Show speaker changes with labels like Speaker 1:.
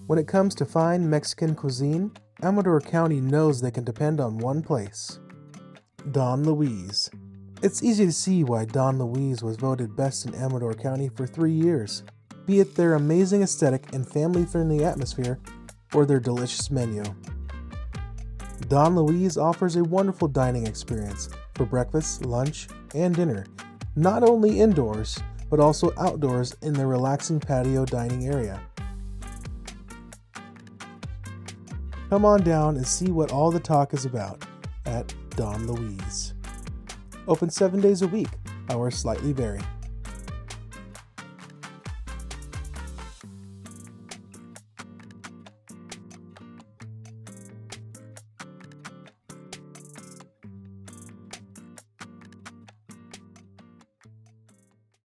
Speaker 1: When it comes to fine Mexican cuisine, Amador County knows they can depend on one place: Don Luis. It's easy to see why Don Luis was voted best in Amador County for 3 years, be it their amazing aesthetic and family-friendly atmosphere or their delicious menu. Don Luis offers a wonderful dining experience for breakfast, lunch, and dinner, not only indoors, but also outdoors in their relaxing patio dining area. Come on down and see what all the talk is about at Don Luis. Open 7 days a week. Hours slightly vary.